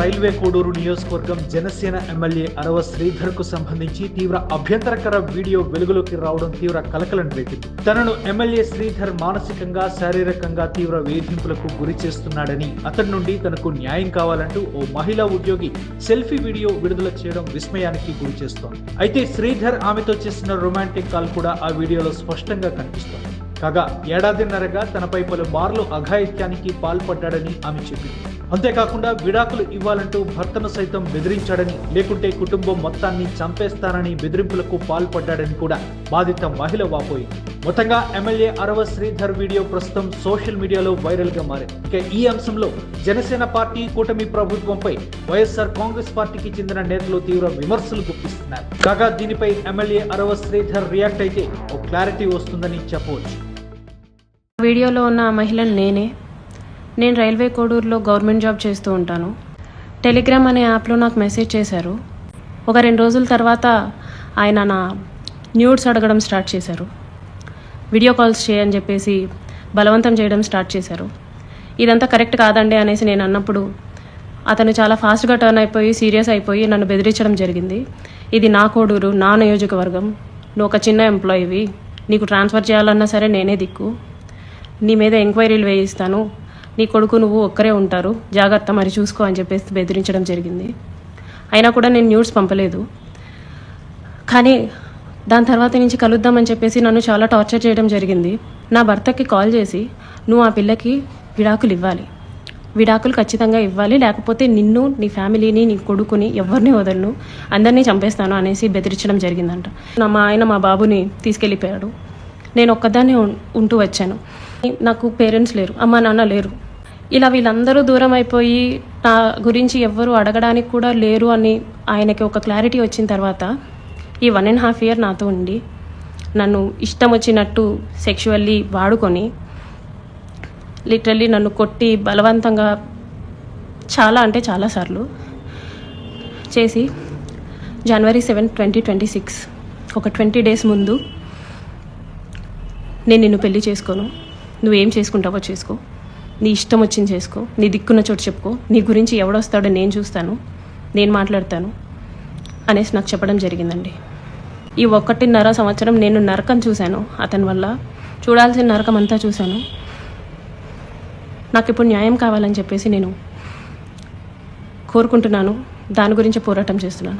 Railway Koduru నియోజకవర్గం Janasena MLA అరవ శ్రీధర్ కు సంబంధించి తీవ్ర అభ్యంతరకర వీడియో వెలుగులోకి రావడం తీవ్ర కలకలం రేపింది. తనను ఎమ్మెల్యే శ్రీధర్ మానసికంగా శారీరకంగా తీవ్ర వేధింపులకు గురి చేస్తున్నాడని, అతడి నుండి తనకు న్యాయం కావాలంటూ ఓ మహిళా ఉద్యోగి సెల్ఫీ వీడియో విడుదల చేయడం విస్మయానికి గురి చేస్తోంది. అయితే శ్రీధర్ ఆమెతో చేసిన రొమాంటిక్ కాల్ కూడా ఆ వీడియోలో స్పష్టంగా కనిపిస్తోంది. కాగా ఏడాదిన్నరగా తనపై పలుమార్లు అఘాయిత్యానికి పాల్పడ్డాడని ఆమె చెప్పింది. అంతేకాకుండా విడాకులు ఇవ్వాలంటూ భర్తను సైతం బెదిరించాడని, లేకుంటే కుటుంబం మొత్తాన్ని చంపేస్తానని బెదిరింపులకు పాల్పడ్డాడని కూడా బాధిత మహిళ వాపోయింది. మొత్తంగా ఎమ్మెల్యే అరవ శ్రీధర్ వీడియో ప్రస్తుతం సోషల్ మీడియాలో వైరల్ గా మారింది. ఇక ఈ అంశంలో జనసేన పార్టీ, కూటమి ప్రభుత్వంపై వైఎస్ఆర్ కాంగ్రెస్ పార్టీకి చెందిన నేతలు తీవ్ర విమర్శలు గుప్పిస్తున్నారు. కాగా దీనిపై ఎమ్మెల్యే అరవ శ్రీధర్ రియాక్ట్ అయితే ఓ క్లారిటీ వస్తుందని చెప్పవచ్చు. వీడియోలో ఉన్న మహిళను నేను రైల్వే కోడూరులో గవర్నమెంట్ జాబ్ చేస్తూ ఉంటాను. టెలిగ్రామ్ అనే యాప్లో నాకు మెసేజ్ చేశారు. ఒక 2 రోజుల తర్వాత ఆయన నా న్యూడ్స్ అడగడం స్టార్ట్ చేశారు. వీడియో కాల్స్ చేయని చెప్పేసి బలవంతం చేయడం స్టార్ట్ చేశారు. ఇదంతా కరెక్ట్ కాదండి అనేసి నేను అన్నప్పుడు అతను చాలా ఫాస్ట్గా టర్న్ అయిపోయి సీరియస్ అయిపోయి నన్ను బెదిరించడం జరిగింది. ఇది నా కోడూరు, నా నియోజకవర్గం, నువ్వు ఒక చిన్న ఎంప్లాయీవి, నీకు ట్రాన్స్ఫర్ చేయాలన్నా సరే నేనే దిక్కు, నీ మీద ఎంక్వైరీలు వేయిస్తాను, నీ కొడుకు నువ్వు ఒక్కరే ఉంటారు, జాగ్రత్త మరి చూసుకో అని చెప్పేసి బెదిరించడం జరిగింది. అయినా కూడా నేను న్యూస్ పంపలేదు. కానీ దాని తర్వాత నుంచి కలుద్దామని చెప్పేసి నన్ను చాలా టార్చర్ చేయడం జరిగింది. నా భర్తకి కాల్ చేసి నువ్వు ఆ పిల్లకి విడాకులు ఇవ్వాలి, విడాకులు ఖచ్చితంగా ఇవ్వాలి, లేకపోతే నిన్ను, నీ ఫ్యామిలీని, నీ కొడుకుని ఎవరిని వదలను, అందరినీ చంపేస్తాను అనేసి బెదిరించడం జరిగిందంట. మా ఆయన మా బాబుని తీసుకెళ్ళిపోయాడు. నేను ఒక్కదాన్ని ఉంటూ వచ్చాను. నాకు పేరెంట్స్ లేరు, అమ్మ నాన్న లేరు. ఇలా వీళ్ళందరూ దూరం అయిపోయి నా గురించి ఎవ్వరూ అడగడానికి కూడా లేరు అని ఆయనకి ఒక క్లారిటీ వచ్చిన తర్వాత ఈ 1.5 year నాతో ఉండి నన్ను ఇష్టం వచ్చినట్టు సెక్షువల్లీ వాడుకొని లిటరల్లీ నన్ను కొట్టి బలవంతంగా చాలా అంటే చాలాసార్లు చేసి January 7, 2026 ఒక 20 days ముందు నేను నిన్ను పెళ్లి చేసుకోను, నువ్వేం చేసుకుంటావో చేసుకో, నీ ఇష్టం వచ్చింది చేసుకో, నీ దిక్కున్న చోటు చెప్పుకో, నీ గురించి ఎవడొస్తాడో నేను చూస్తాను, నేను మాట్లాడతాను అనేసి నాకు చెప్పడం జరిగిందండి. ఈ 1.5 సంవత్సరం నేను నరకం చూశాను. అతని వల్ల చూడాల్సిన నరకం అంతా చూశాను. నాకు ఇప్పుడు న్యాయం కావాలని చెప్పేసి నేను కోరుకుంటున్నాను. దాని గురించి పోరాటం చేస్తున్నాను.